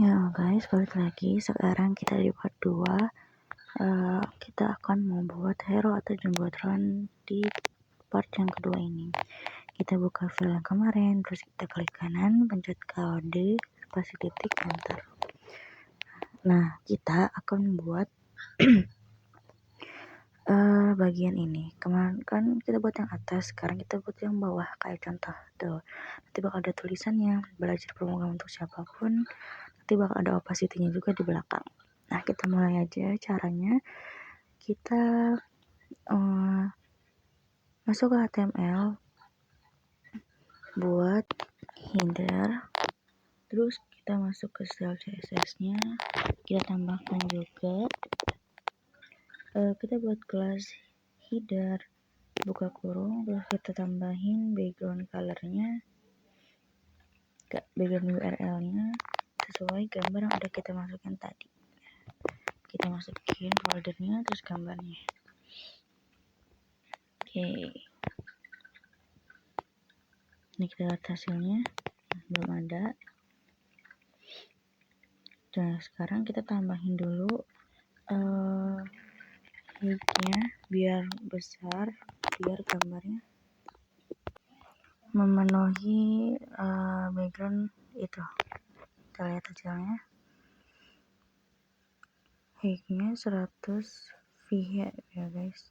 Ya guys, balik lagi. Sekarang kita di part 2. Kita akan membuat hero atau jembatan di part yang kedua ini. Kita buka file yang kemarin, terus kita klik kanan, pencet kode, spasi titik, enter. Nah, kita akan membuat bagian ini. Kemarin kan kita buat yang atas, sekarang kita buat yang bawah. Kayak contoh tuh, nanti bakal ada tulisannya, belajar pemrograman untuk siapapun. Nanti bakal ada opacity-nya juga di belakang. Nah, kita mulai aja caranya. Kita masuk ke HTML, buat header, terus kita masuk ke style CSS-nya, kita tambahkan juga, kita buat kelas header, buka kurung, terus kita tambahin background color-nya, background URL-nya sesuai gambar yang udah kita masukin tadi. Kita masukin foldernya, terus gambarnya. Oke. Ini kita lihat hasilnya, belum ada. Nah, sekarang kita tambahin dulu height-nya biar besar, biar gambarnya memenuhi background itu. Kita lihat hasilnya. Height-nya 100 VH ya guys.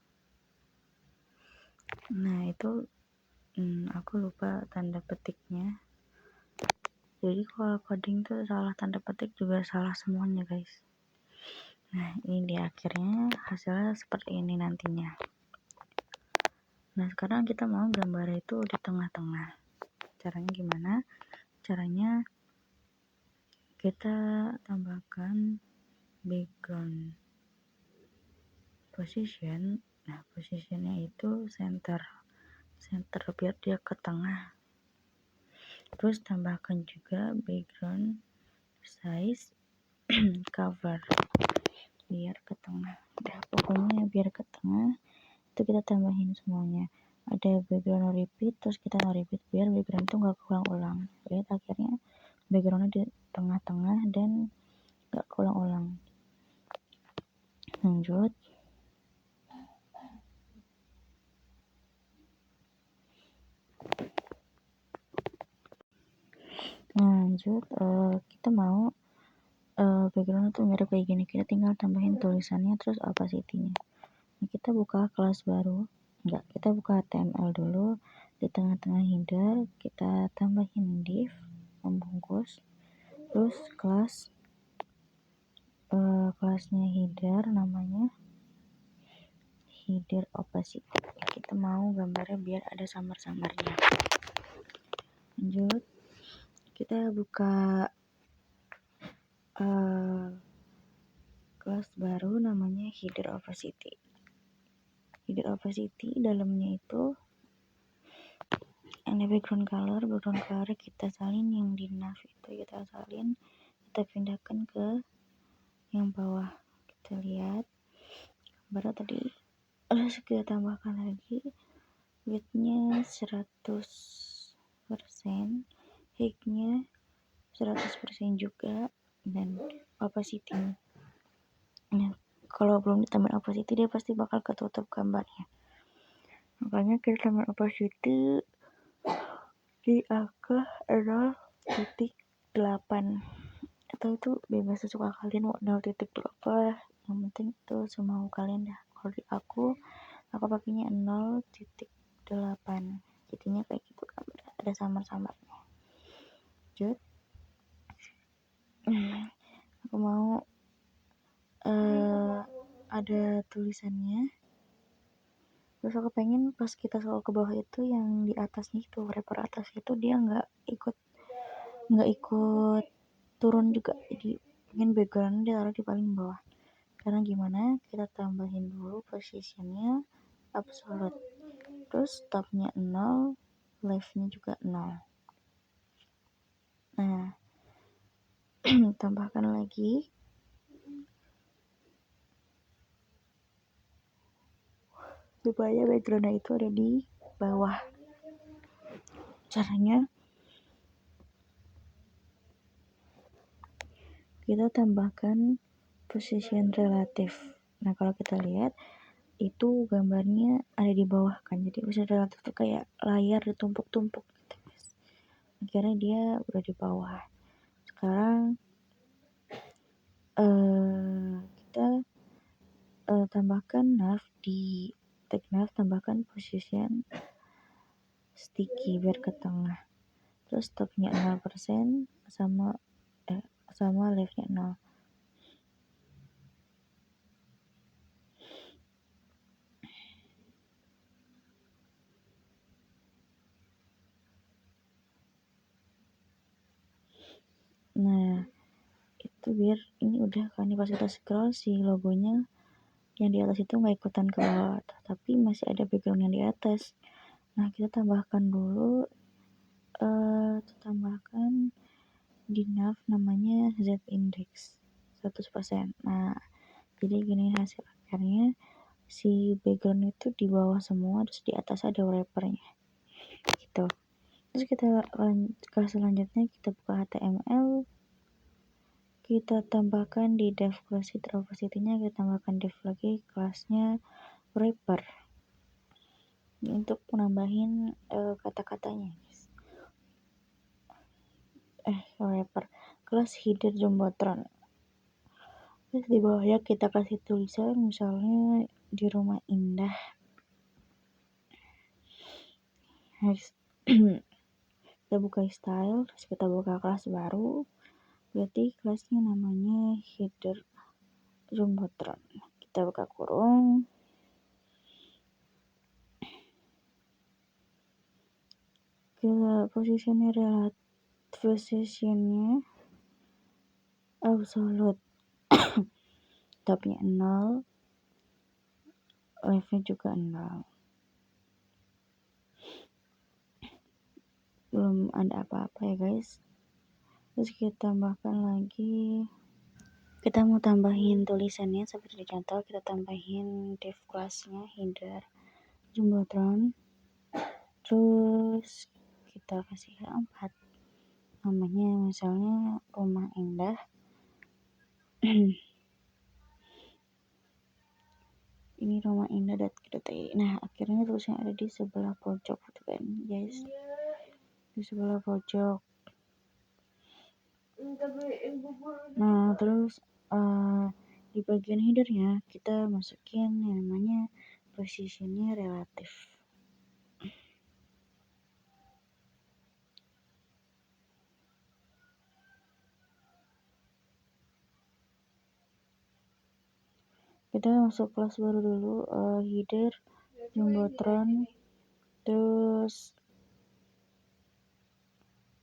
Nah, itu aku lupa tanda petiknya. Jadi kalau coding tuh salah tanda petik juga salah semuanya guys. Nah, ini di akhirnya hasilnya seperti ini nantinya. Nah, sekarang kita mau gambar itu di tengah-tengah. Caranya gimana? Caranya kita tambahkan background position. Nah, positionnya itu center biar dia ke tengah. Terus tambahkan juga background size cover biar ke tengah. Udah, pokoknya biar ke tengah itu kita tambahin semuanya. Ada background repeat, terus kita repeat biar background itu nggak keulang-ulang. Lihat akhirnya backgroundnya di tengah-tengah dan nggak keulang-ulang. Lanjut. Kita mau background itu mirip kayak gini. Kita tinggal tambahin tulisannya terus opacity-nya. Nah, kita buka kelas baru. Kita buka HTML dulu. Di tengah-tengah header kita tambahin div membungkus. Terus kelasnya header, namanya header opacity. Kita mau gambarnya biar ada samar-samarnya. Lanjut, kita buka kelas baru namanya header opacity. Header opacity dalamnya itu ada background color kita salin yang di nav itu, kita salin, kita pindahkan ke yang bawah. Kita lihat baru tadi, terus kita tambahkan lagi width-nya 100%, height-nya 100% juga, dan opacity. Nah, kalau belum ditambahin opacity dia pasti bakal ketutup gambarnya. Makanya kita tambahin opacity di angka 0.8 atau itu bebas sesuka kalian mau 0. berapa, yang penting itu semau kalian dah. Kalau di aku pakainya 0.8, jadinya kayak gitu kan, ada samar-samarnya. Lanjut, aku mau ada tulisannya. Terus aku pengen pas kita scroll ke bawah itu yang di atasnya itu, wrapper atas itu dia nggak ikut turun juga. Jadi pengen background dia taruh di paling bawah. Karena gimana? Kita tambahin dulu positionnya absolute. Terus topnya 0, leftnya juga 0. Nah, tambahkan lagi supaya backgroundnya itu ada di bawah. Caranya kita tambahkan position relatif. Nah, kalau kita lihat itu gambarnya ada di bawah kan, jadi position relatif itu kayak layar ditumpuk-tumpuk gitu guys. Akhirnya dia udah di bawah. Sekarang kita tambahkan nav di tag nav, tambahkan position sticky biar ke tengah. Terus topnya 0% sama leftnya 0. Nah, itu biar ini udah kan, pas kita scroll si logonya yang di atas itu nggak ikutan ke bawah, tapi masih ada background yang di atas. Nah, kita tambahkan dulu, kita tambahkan di nav namanya z index 100%. Nah, jadi gini hasil akhirnya, si background itu di bawah semua, terus di atas ada wrappernya gitu. Terus kita ke selanjutnya, kita buka HTML, kita tambahkan di div class opacity-nya, kita tambahkan div lagi kelasnya wrapper untuk menambahin kata-katanya guys. Wrapper kelas header jumbotron. Terus di bawahnya kita kasih tulisan misalnya di rumah indah. Kita buka style, terus kita buka kelas baru, berarti kelasnya namanya header jumbotron. Kita buka kurung, ke positionnya absolute. Topnya 0, leftnya juga 0. Belum ada apa-apa ya guys. Terus kita tambahkan lagi, kita mau tambahin tulisannya seperti di contoh, kita tambahin div classnya header jumbotron, terus kita kasih 4 namanya misalnya rumah indah. Ini rumah indah.id. Nah, akhirnya tulisannya ada di sebelah pojok gitu kan guys, di sebelah pojok. Nah, terus di bagian headernya kita masukin yang namanya positionnya relatif. Kita masuk kelas baru dulu, header jumbotron, terus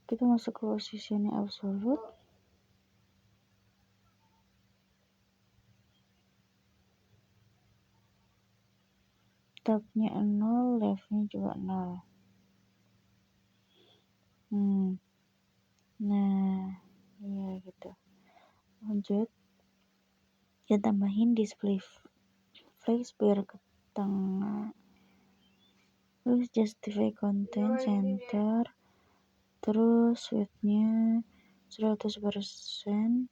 kita masuk ke positionnya absolute, tabnya 0, leftnya juga 0. Nah, iya gitu. Lanjut, kita tambahin display flags biar ke tengah, terus justify content center, terus widthnya 100%,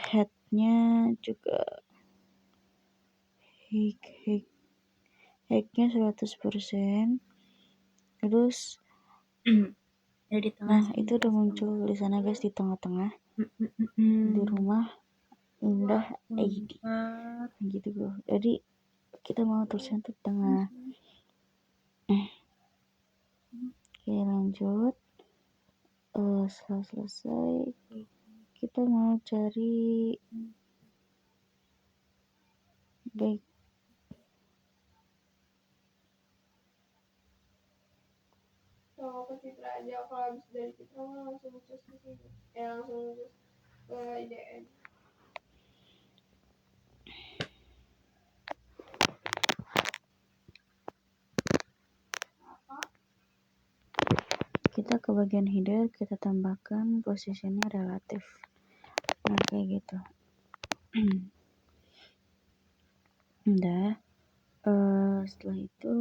headnya juga height-nya 100%, terus Ya, di tengah nah sini. itu udah muncul tulisannya guys di tengah-tengah, di rumah indah ID gitu bro. Jadi kita mau tulisan di tengah. Oke, lanjut. Setelah selesai, kita mau cari back. Kalau ke Citra aja, kalau habis dari Citra langsung cus ke sini, langsung cus ke IDN. Kita ke bagian header, kita tambahkan posisinya relatif. Nah, kayak gitu. Udah. Setelah itu,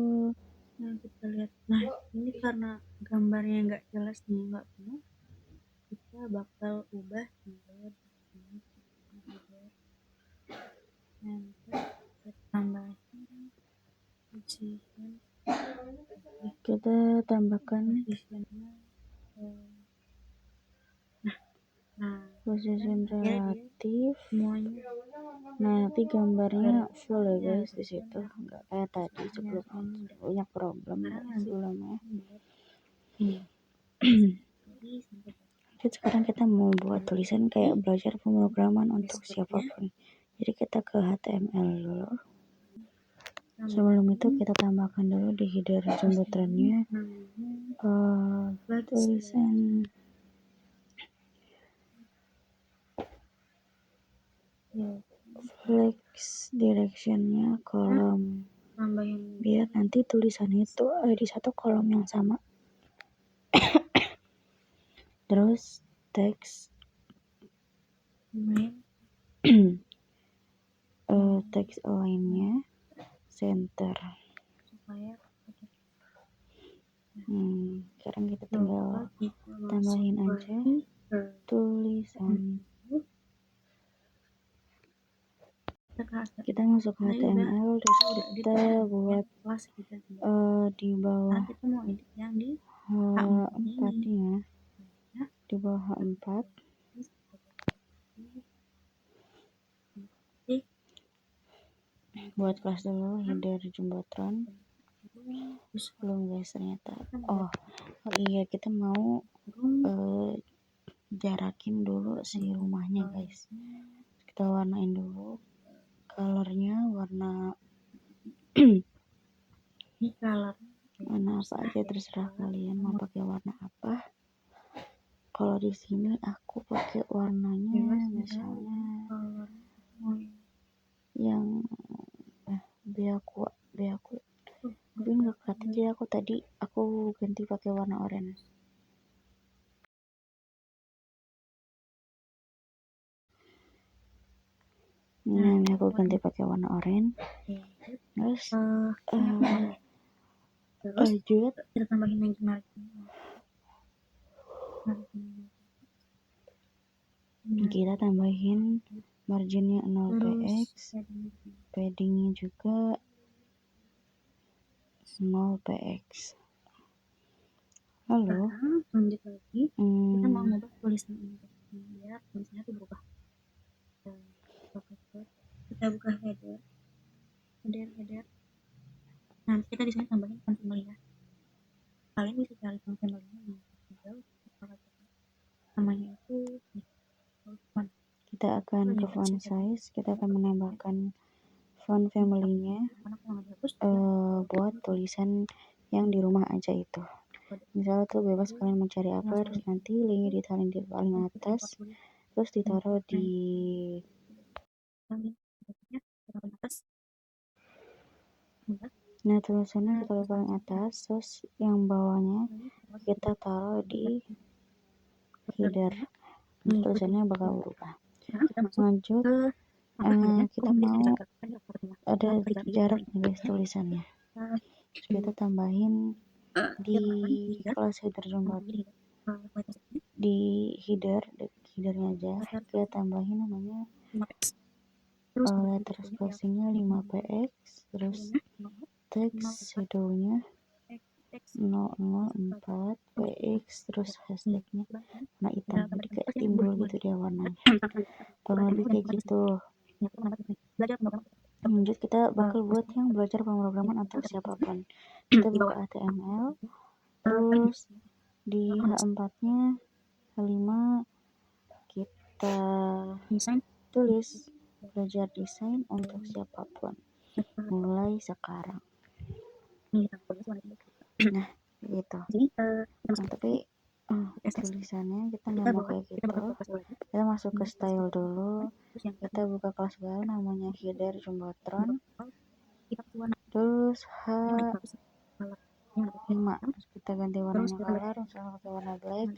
Nah, kita lihat. Nah, ini karena gambarnya nggak jelas nih, nggak benar. kita bakal ubah juga di sini header center, kita tambahin position, kita tambahkan positionnya position relatif semuanya. Nah, nanti gambarnya full ya guys di situ, nggak kayak tadi sebelum banyak problem sebelumnya. Jadi sekarang kita mau buat tulisan kayak belajar pemrograman untuk siapapun. Jadi kita ke HTML dulu. Sebelum itu kita tambahkan dulu di header jembatannya tulisan flex directionnya kolom, biar nanti tulisannya itu ada di satu kolom yang sama. Terus text text align-nya center. Sekarang kita tinggal tambahin aja tulisan. Kita masuk ke HTML, terus kita buat di bawah H4-nya, di bawah H4 buat kelas dulu header jembatan. Belum guys ternyata. Oh iya, kita mau jarakin dulu si rumahnya guys. Kita warnain dulu colornya, warna warna apa aja terserah kalian mau pakai warna apa. Kalau di sini aku pakai warnanya misalnya yang biaku tapi nggak kelihatan, jadi aku ganti pakai warna oranye. Nah, ini aku ganti pakai warna oranye. Terus lanjut kita tambahin margin. Kita tambahin marginnya 0px, paddingnya juga 0px. Lalu lanjut lagi, kita mau ngubah tulisan ini biar tulisannya tuh berubah. Kita buka header. Nanti kita di sini tambahin font family ya. Kalian bisa cari font family nya namanya itu. Kita akan ke font size, kita akan menambahkan font family-nya buat tulisan yang di rumah aja itu. Misalnya tuh bebas kalian mau cari apa, terus nanti linknya ditaruh di paling atas, terus ditaruh di tulisannya ditaruh paling atas, terus yang bawahnya kita taruh di header. Tulisannya bakal berubah. Lanjut, kita mau ada jarak nih guys tulisannya. Terus kita tambahin di kelas header jembatan, di headernya aja kita tambahin namanya letter spacingnya 5px, terus text shadownya 004px, terus hashtagnya warna hitam, jadi kayak timbul gitu dia warnanya, kurang lebih kayak gitu. Lanjut kita bakal buat yang belajar pemrograman untuk siapapun. Kita buka HTML, terus di H4-nya H5 kita tulis belajar desain untuk siapapun mulai sekarang. Nah gitu. Nah, tapi tulisannya kita nggak mau kayak gitu, kita masuk ke style dulu, kita buka kelas baru namanya header jembatan, terus H5 kita ganti warnanya color, misalnya pakai warna black,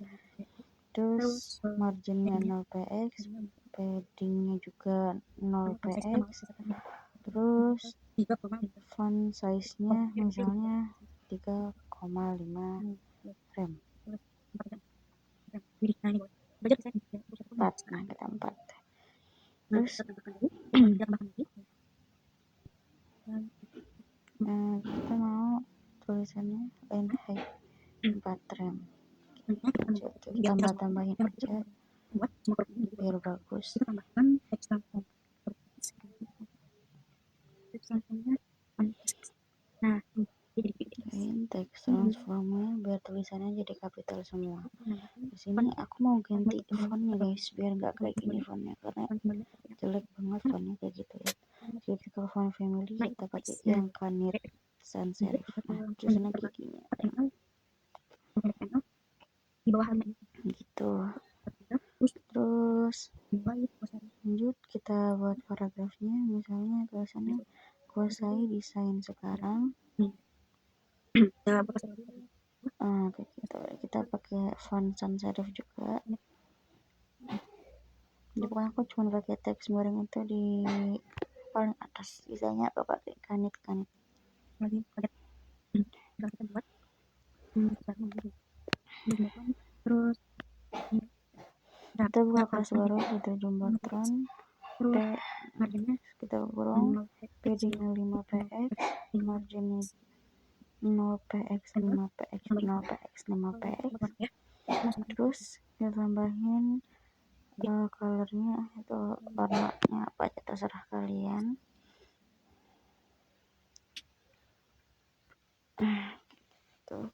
terus marginnya 0px, paddingnya juga 0px, terus font size nya misalnya 3,5 frame. 4. Nah, kita 4. Terus kita mau tulisannya line height 4 rem. Tambah-tambahin aja biar bagus. Text transformnya biar tulisannya jadi kapital semua. Di sini aku mau ganti fontnya guys, biar nggak kayak gini fontnya, karena jelek banget fontnya kayak gitu ya. Jadi kalau font family kita pakai yang Canit sans serif. Nah, tulisannya kayak gini gitu. Terus lanjut kita buat paragrafnya, misalnya tulisannya kuasai desain sekarang. Kayak gitu. Kita pakai font sans serif juga. Jadi pokoknya aku cuma pakai teks bareng itu di paling atas, sisanya aku pakai Canit. Kita buka kelas baru, kita Jumbotron kita kurung paddingnya 5px, marginnya 0px, 5px, 0px, 5px. Terus kita tambahin colornya itu warnanya apa aja terserah kalian. Tuh.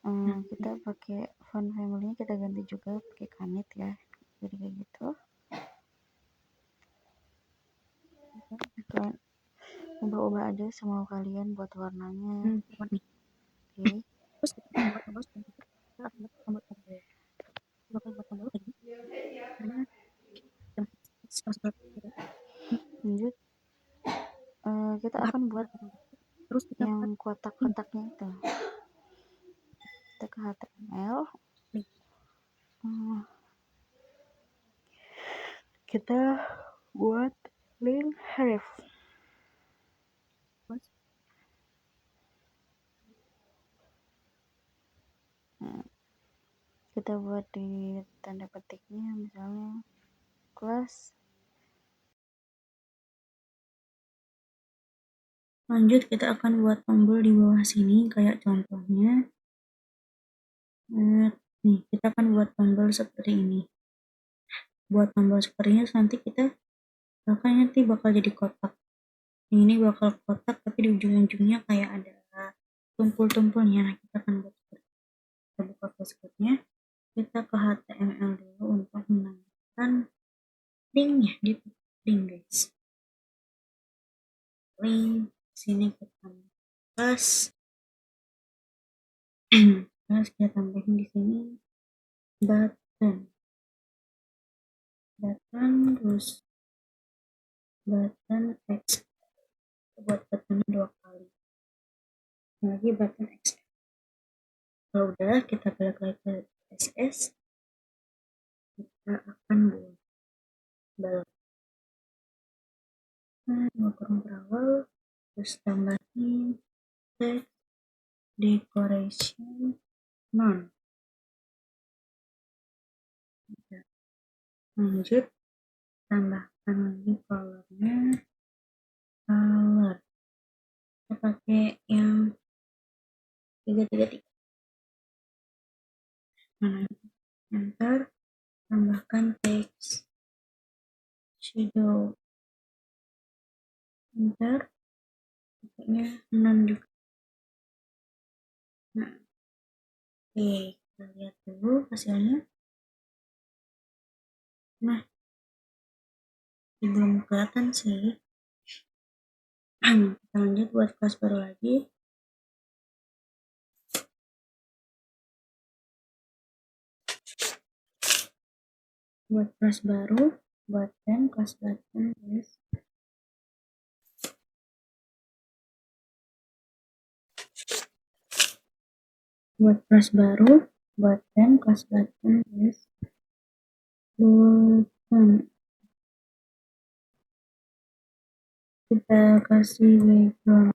Nah, kita pakai font family-nya kita ganti juga pakai Canit ya, jadi kayak gitu. Kalian ubah-ubah aja semau kalian buat warnanya. Oke. Lanjut, kita akan buat yang kotak-kotaknya itu. Kita ke HTML, kita buat link href. Kita buat di tanda petiknya, misalnya kelas. Lanjut, kita akan buat tombol di bawah sini kayak contohnya. Nih, kita akan buat tombol seperti ini. Buat tombol seperti ini nanti kita bakal jadi kotak. Ini bakal kotak tapi di ujung-ujungnya kayak ada tumpul-tumpulnya. Nah, kita akan buat seperti ini. Kita buka flashcard-nya. Kita ke HTML dulu untuk menambahkan linknya di link guys. Link sini kita plus terus kita tambahin di sini button terus button X, buat button 2 kali lagi button X. Kalau udah, kita balik lagi ke CSS, kita akan buat balok kurung berawal, terus tambahin text decoration none. Lanjut, tambahkan lagi colornya, color kita pakai yang 333. Enter, tambahkan text shadow, enter, pakainya none juga. Nah, oke, kita lihat dulu hasilnya. Nah, belum kelihatan sih. Kita lanjut buat kelas baru lagi. Buat kelas baru, buatkan kelas button guys. Buat kelas baru, buatkan kelas button guys. Button. kita kasih background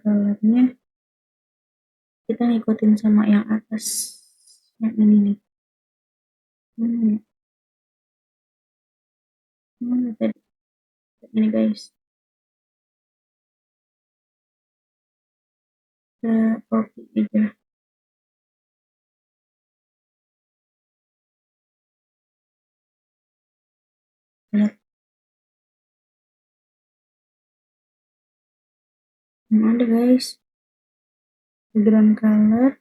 colornya kita ngikutin sama yang atas, yang ini nih. Tadi ini guys, kita copy aja. Lihat, ada guys, background color,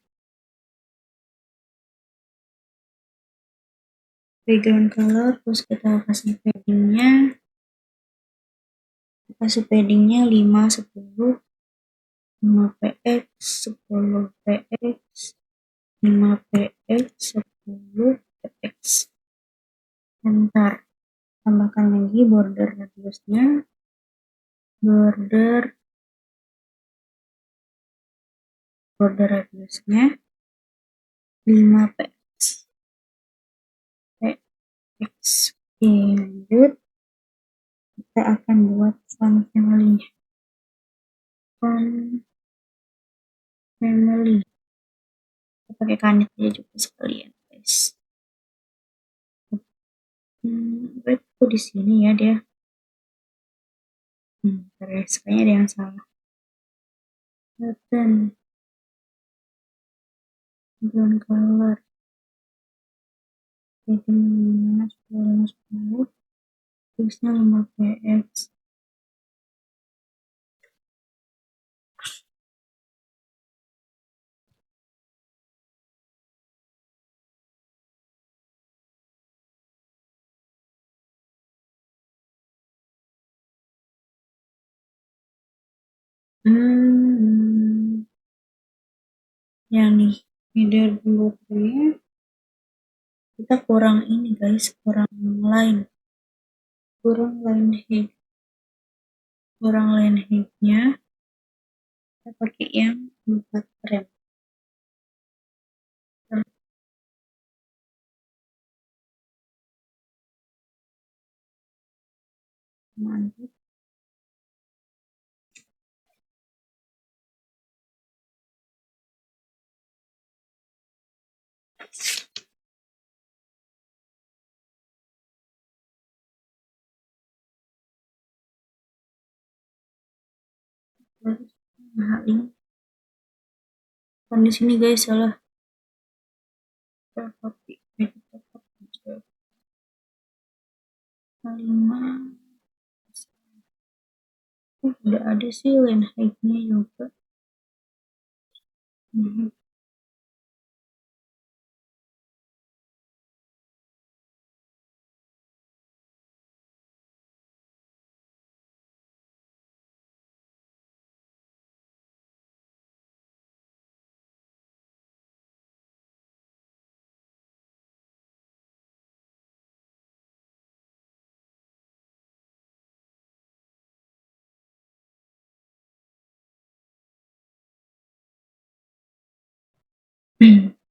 terus kita kasih paddingnya 5, 10, 5 px, 10 px, 5 px, 10 px. Ntar tambahkan lagi border radiusnya, border radiusnya 5 px. Lanjut, kita akan buat font family. Kita pakai kanit aja juga sekalian guys. Itu di sini ya dia. Terus kayaknya ada yang salah. Button background color jadi 10, terusnya 5 px. Yang nih header blue-nya kita kurang ini guys, kurang line height-nya kita pakai yang 4 rem. Mantap. Kan di sini guys salah. Kita copy. 5. Udah ada sih line height-nya juga.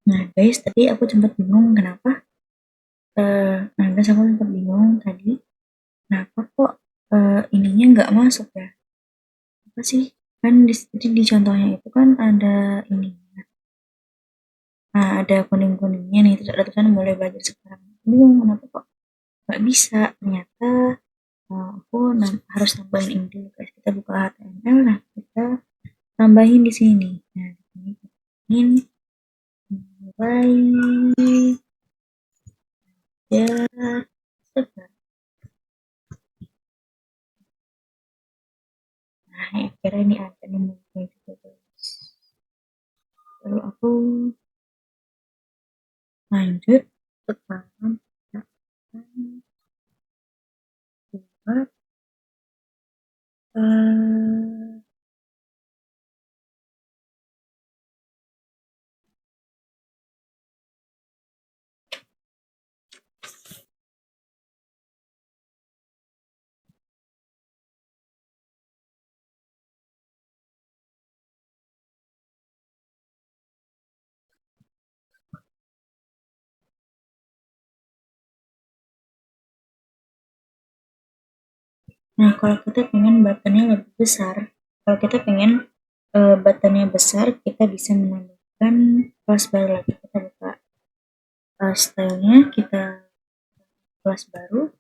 Nah guys, tadi aku sempat bingung kenapa. Guys, aku sempat bingung tadi kenapa kok ininya nggak masuk ya? Apa sih? Kan di contohnya itu kan ada ini. Nah, ada kuning-kuningnya nih, terus ada tulisan mulai belajar sekarang. Bingung kenapa kok nggak bisa? Ternyata aku harus tambahin ini dulu guys. Kita buka HTML, nah kita tambahin di sini. Nah, di sini ini mulai ya sekarang. Nah, kira ini ada nih mulai juga guys. Lalu aku lanjut sekarang kita akan buat Nah, kalau kita pengen buttonnya lebih besar, kalau kita pengen buttonnya besar, kita bisa menambahkan kelas baru lagi. Kita buka stylenya, kita kelas baru,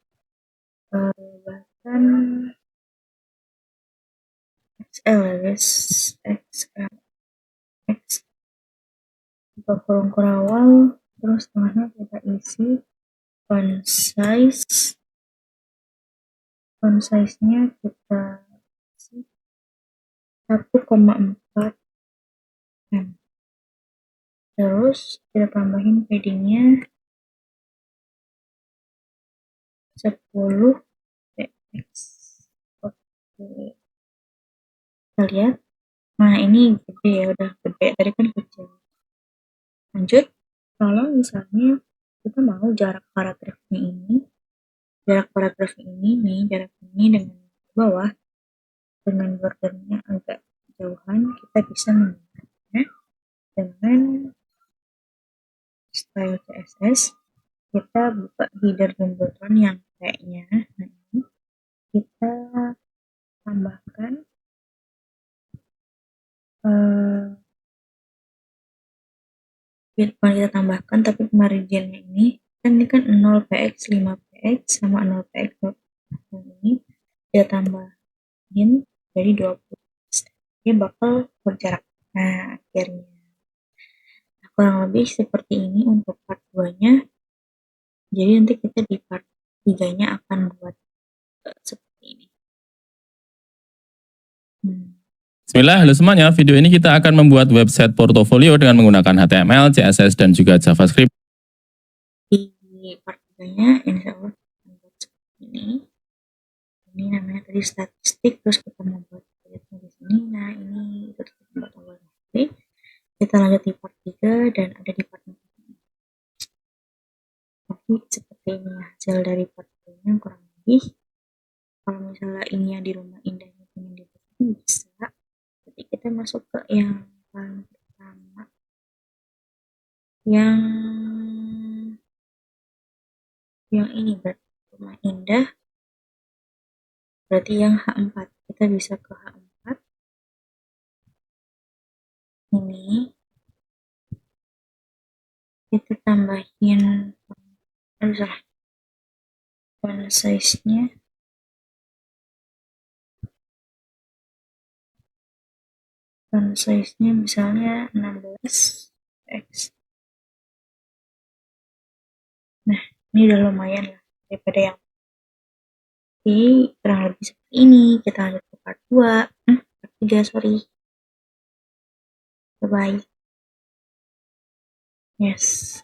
bahkan XL ya guys, XL, X, buka kurung kurawal, terus tengahnya kita isi font size-nya kita isi 1,4 m. Terus kita tambahin paddingnya 10 px. Oke, kita lihat. Nah, ini gede ya, udah gede. Tadi kan kecil. Lanjut, kalau misalnya kita mau jarak paragrafnya ini nih, jarak ini dengan bawah, dengan bordernya agak jauhan, kita bisa menggunakannya dengan style CSS. Kita buka header jumbotron yang kayaknya, nah ini kita tambahkan bukan kita tambahkan, tapi marginnya ini kan 0 px, 5 px sama 0 px, ini kita tambahin jadi 20, dia bakal berjarak. Nah, akhirnya kurang lebih seperti ini untuk part 2 nya. Jadi nanti kita di part 3 nya akan buat seperti ini. Bismillah, halo semuanya. Video ini kita akan membuat website portofolio dengan menggunakan HTML, CSS, dan juga JavaScript. Di part 3 nya insya Allah kita buat seperti ini. Ini namanya tadi statistik, terus kita membuat proyeknya di sini. Nah, ini itu tempat awalnya. Oke, kita lanjut di part 3 dan ada di part 4. Tapi seperti ini hasil dari part 3 nya kurang lebih. Kalau misalnya ini yang di rumah indahnya ingin dibikin bisa. Jadi kita masuk ke yang paling pertama, yang ini berarti rumah indah, berarti yang H4. Kita bisa ke H4 ini, kita tambahin font size-nya misalnya 16x. Nah, ini udah lumayan lah daripada yang kurang lebih seperti ini. Kita lanjut ke part 2, part 3, sorry. Bye bye. Yes.